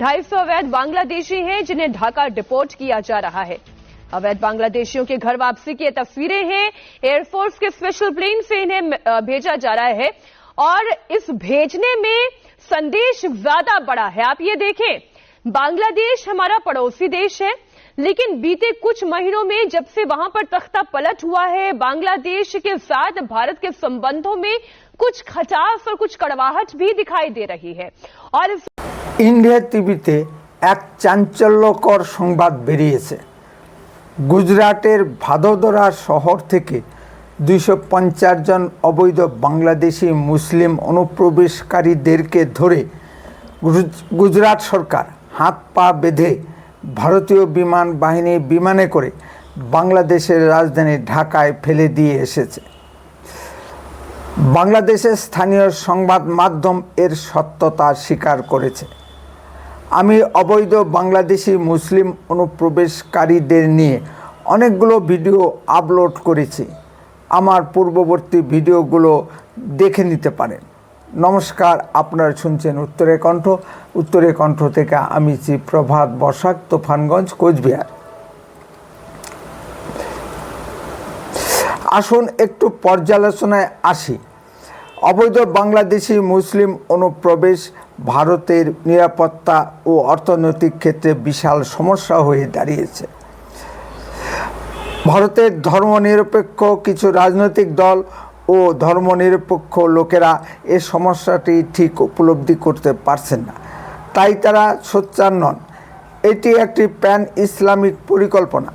250 अवैध बांग्लादेशी हैं जिन्हें ढाका डिपोर्ट किया जा रहा है। अवैध बांग्लादेशियों के घर वापसी की तस्वीरें हैं। एयरफोर्स के स्पेशल प्लेन से इन्हें भेजा जा रहा है और इस भेजने में संदेश ज्यादा बड़ा है। आप ये देखें, बांग्लादेश हमारा पड़ोसी देश है, लेकिन बीते कुछ महीनों में जब से वहां पर तख्ता पलट हुआ है, बांग्लादेश के साथ भारत के संबंधों में कुछ खटास और कुछ कड़वाहट भी दिखाई दे रही है। और इंडिया टीवीते एक चांचल्यकर संबाद बेरिয়েছে। गुजरातेर भादोदरा शहर থেকে 250 जन अवैध बांग्लादेशी मुस्लिम अनुप्रवेशकारीदेरके धरे गुजरात सरकार हाथ पा बेঁধে भारतीय विमान बाहिनी विमाने करे बांग्लादेशेर राजधानी ढाकाय फेले दिए एसेছে। बांग्लादेशेर स्थानीय संबाद माध्यम एर सत्यता स्वीकार करेছে। আমি অবৈধ বাংলাদেশি মুসলিম অনুপ্রবেশকারীদের নিয়ে অনেকগুলো ভিডিও আপলোড করেছি। আমার পূর্ববর্তী ভিডিওগুলো দেখে নিতে পারেন। নমস্কার, আপনারা শুনছেন উত্তরের কণ্ঠ। উত্তরের কণ্ঠ থেকে আমি প্রভাত বসাক, তুফানগঞ্জ, কোচবিহার। আসুন একটু পর্যালোচনায় আসি। অবৈধ বাংলাদেশি মুসলিম অনুপ্রবেশ ভারতের নিরাপত্তা ও অর্থনৈতিক ক্ষেত্রে বিশাল সমস্যা হয়ে দাঁড়িয়েছে। ভারতের ধর্মনিরপেক্ষ কিছু রাজনৈতিক দল ও ধর্মনিরপেক্ষ লোকেরা এই সমস্যাটি ঠিক উপলব্ধি করতে পারছেন না, তাই তারা সোচ্চার নন। এটি একটি প্যান ইসলামিক পরিকল্পনা।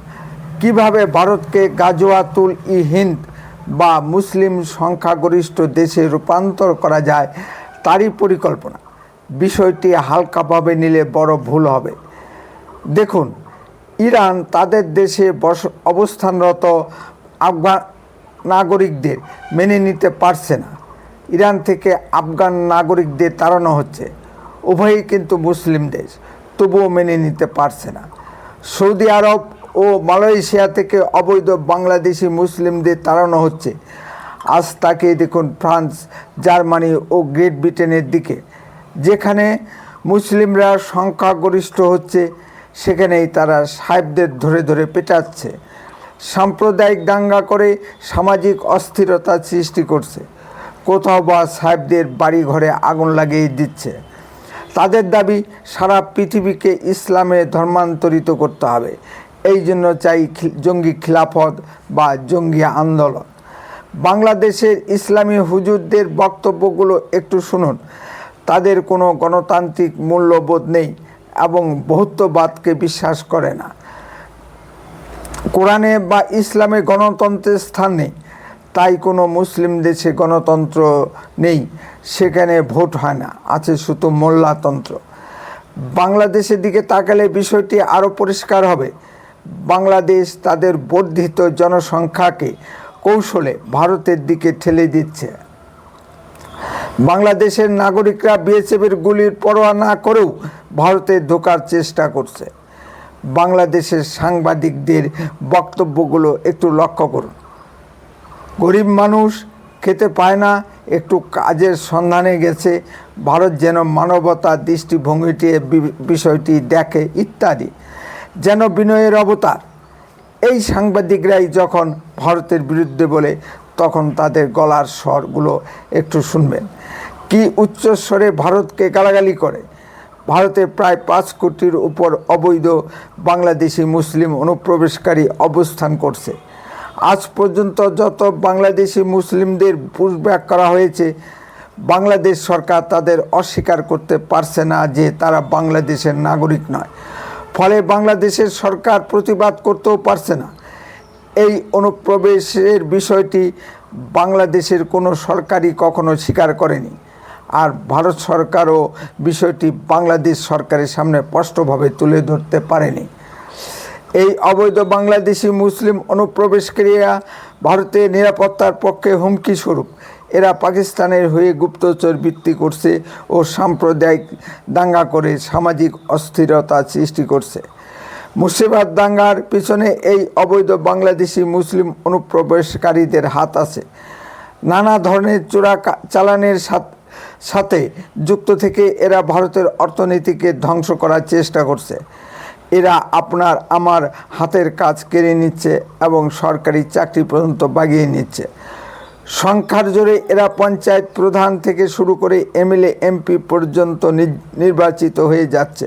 কিভাবে ভারতকে গাজওয়াতুল ই হিন্দ বা মুসলিম সংখ্যাগরিষ্ঠ দেশে রূপান্তর করা যায় তারই পরিকল্পনা। বিষয়টি হালকাভাবে নিলে বড় ভুল হবে। দেখুন, ইরান তাদের দেশে অবস্থানরত আফগান নাগরিকদের মেনে নিতে পারছে না। ইরান থেকে আফগান নাগরিকদের তাড়ানো হচ্ছে। উভয়ই কিন্তু মুসলিম দেশ, তবুও মেনে নিতে পারছে না। সৌদি আরব ও মালয়েশিয়া থেকে অবৈধ বাংলাদেশি মুসলিমদের তাড়ানো হচ্ছে। আজ তাকিয়ে দেখুন ফ্রান্স, জার্মানি ও গ্রেট ব্রিটেনের দিকে। যেখানে মুসলিমরা সংখ্যাগরিষ্ঠ হচ্ছে, সেখানেই তারা সাহেবদের ধরে ধরে পেটাচ্ছে, সাম্প্রদায়িক দাঙ্গা করে সামাজিক অস্থিরতা সৃষ্টি করছে। কোথাও বা সাহেবদের বাড়ি ঘরে আগুন লাগিয়ে দিচ্ছে। তাদের দাবি সারা পৃথিবীকে ইসলামে ধর্মান্তরিত করতে হবে। এই জন্য চাই জঙ্গি খিলাফত বা জঙ্গি আন্দোলন। বাংলাদেশের ইসলামী হুজুরদের বক্তব্যগুলো একটু শুনুন। তাদের কোনো গণতান্ত্রিক মূল্যবোধ নেই এবং বহুত্ববাদকে বিশ্বাস করে না। কোরআনে বা ইসলামে গণতন্ত্রের স্থান নেই, তাই কোনো মুসলিম দেশে গণতন্ত্র নেই, সেখানে ভোট হয় না, আছে শুধু মোল্লাতন্ত্র। বাংলাদেশের দিকে তাকালে বিষয়টি আরও পরিষ্কার হবে। বাংলাদেশ তাদের বর্ধিত জনসংখ্যাকে কৌশলে ভারতের দিকে ঠেলে দিচ্ছে। বাংলাদেশের নাগরিকরা বিএসএফের গুলির পরোয়া না করেও ভারতে ঢোকার চেষ্টা করছে। বাংলাদেশের সাংবাদিকদের বক্তব্যগুলো একটু লক্ষ্য করুন। গরিব মানুষ খেতে পায় না, একটু কাজের সন্ধানে গেছে, ভারত যেন মানবতার দৃষ্টিভঙ্গিটি বিষয়টি দেখে ইত্যাদি, যেন বিনয়ের অবতার। এই সাংবাদিকরাই যখন ভারতের বিরুদ্ধে বলে, তখন তাদের গলার স্বরগুলো একটু শুনবেন। কি উচ্চস্বরে ভারতকে গালাগালি করে। ভারতে প্রায় 5 কোটির উপর অবৈধ বাংলাদেশি মুসলিম অনুপ্রবেশকারী অবস্থান করছে। আজ পর্যন্ত যত বাংলাদেশি মুসলিমদের পুশব্যাক করা হয়েছে, বাংলাদেশ সরকার তাদের অস্বীকার করতে পারছে না যে তারা বাংলাদেশের নাগরিক নয়। ফলে বাংলাদেশের সরকার প্রতিবাদ করতেও পারছে না। এই অনুপ্রবেশের বিষয়টি বাংলাদেশের কোনো সরকারই কখনো স্বীকার করেনি, আর ভারত সরকারও বিষয়টি বাংলাদেশ সরকারের সামনে স্পষ্টভাবে তুলে ধরতে পারেনি। এই অবৈধ বাংলাদেশি মুসলিম অনুপ্রবেশকারীরা ভারতের নিরাপত্তার পক্ষে হুমকি স্বরূপ। এরা পাকিস্তানের হয়ে গুপ্তচর বৃত্তি করছে ও সাম্প্রদায়িক দাঙ্গা করে সামাজিক অস্থিরতা সৃষ্টি করছে। মুর্শিদাবাদ দাঙ্গার পিছনে এই অবৈধ বাংলাদেশি মুসলিম অনুপ্রবেশকারীদের হাত আছে। নানা ধরনের চোরা চালানের সাথে যুক্ত থেকে এরা ভারতের অর্থনীতিকে ধ্বংস করার চেষ্টা করছে। এরা আপনার আমার হাতের কাজ কেড়ে নিচ্ছে এবং সরকারি চাকরি পর্যন্ত বাগিয়ে নিচ্ছে। সংখ্যার জোরে এরা পঞ্চায়েত প্রধান থেকে শুরু করে এমএলএ এমপি পর্যন্ত নির্বাচিত হয়ে যাচ্ছে।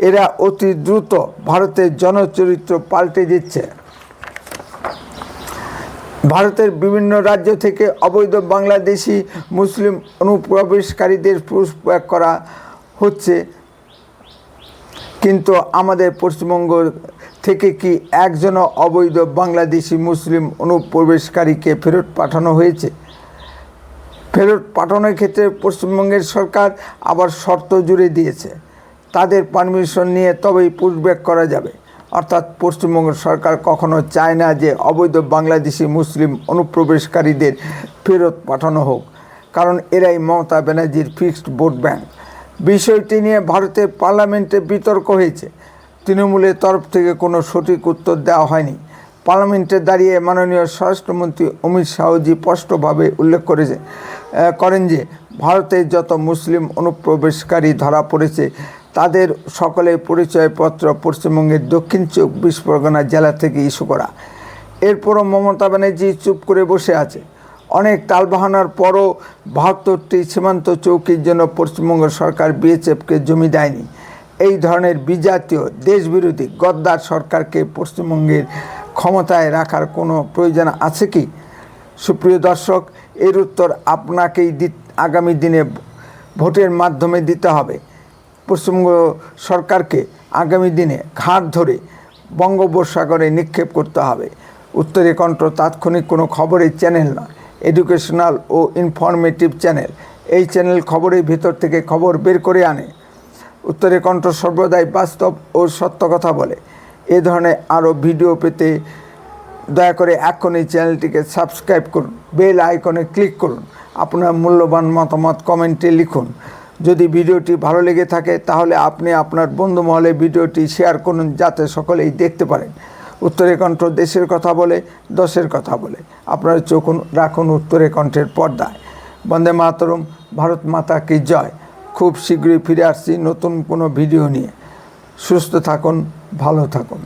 এরা অতি দ্রুত ভারতের জনচরিত্র পাল্টে দিচ্ছে। ভারতের বিভিন্ন রাজ্য থেকে অবৈধ বাংলাদেশি মুসলিম অনুপ্রবেশকারীদের পুশব্যাক করা হচ্ছে, কিন্তু আমাদের পশ্চিমবঙ্গ থেকে কি একজনও অবৈধ বাংলাদেশি মুসলিম অনুপ্রবেশকারীকে ফেরত পাঠানো হয়েছে? ফেরত পাঠানোর ক্ষেত্রে পশ্চিমবঙ্গের সরকার আবার শর্ত জুড়ে দিয়েছে, তাদের পারমিশন নিয়ে তবেই পুশব্যাক করা যাবে। অর্থাৎ পশ্চিমবঙ্গ সরকার কখনো চায় না যে অবৈধ বাংলাদেশি মুসলিম অনুপ্রবেশকারীদের ফেরত পাঠানো হোক, কারণ এরাই মমতা ব্যানার্জির ফিক্সড ভোট ব্যাংক। বিষয়টি নিয়ে ভারতের পার্লামেন্টে বিতর্ক হয়েছে। তৃণমূলের তরফ থেকে কোনো সঠিক উত্তর দেওয়া হয়নি। পার্লামেন্টে দাঁড়িয়ে মাননীয় স্বরাষ্ট্রমন্ত্রী অমিত শাহজি স্পষ্টভাবে উল্লেখ করেন যে ভারতের যত মুসলিম অনুপ্রবেশকারী ধরা পড়েছে তাদের সকলের পরিচয়পত্র পশ্চিমবঙ্গের দক্ষিণ 24 পরগনা জেলা থেকে ইস্যু করা। এরপরও মমতা ব্যানার্জি চুপ করে বসে আছে। অনেক টালবাহানার পরও 72টি সীমান্ত চৌকির জন্য পশ্চিমবঙ্গ সরকার বিএসএফকে জমি দেয়নি। এই ধরনের বিজাতীয় দেশবিরোধী গদ্দার সরকারকে পশ্চিমবঙ্গের ক্ষমতায় রাখার কোনো প্রয়োজন আছে কি? সুপ্রিয় দর্শক, এর উত্তর আপনাকেই আগামী দিনে ভোটের মাধ্যমে দিতে হবে। পশ্চিমবঙ্গ সরকারকে আগামী দিনে ঘাট ধরে বঙ্গোপসাগরে নিক্ষেপ করতে হবে। উত্তরে কণ্ঠ তাৎক্ষণিক কোনো খবরের চ্যানেল নয়, এডুকেশনাল ও ইনফরমেটিভ চ্যানেল। এই চ্যানেল খবরের ভিতর থেকে খবর বের করে আনে। উত্তরে কণ্ঠ সর্বদাই বাস্তব ও সত্য কথা বলে। এ ধরনের আরও ভিডিও পেতে দয়া করে এখনই চ্যানেলটিকে সাবস্ক্রাইব করুন, বেল আইকনে ক্লিক করুন, আপনার মূল্যবান মতামত কমেন্টে লিখুন। যদি ভিডিওটি ভালো লেগে থাকে তাহলে আপনি আপনার বন্ধু মহলে ভিডিওটি শেয়ার করুন, যাতে সকলেই দেখতে পারেন। উত্তরে কণ্ঠ দেশের কথা বলে, দশের কথা বলে। আপনারা চোখ রাখুন উত্তরে কণ্ঠের পর্দায়। বন্দে মাতরম, ভারত মাতা কি জয়। খুব শীঘ্রই ফিরে আসছি নতুন কোনো ভিডিও নিয়ে। সুস্থ থাকুন, ভালো থাকুন।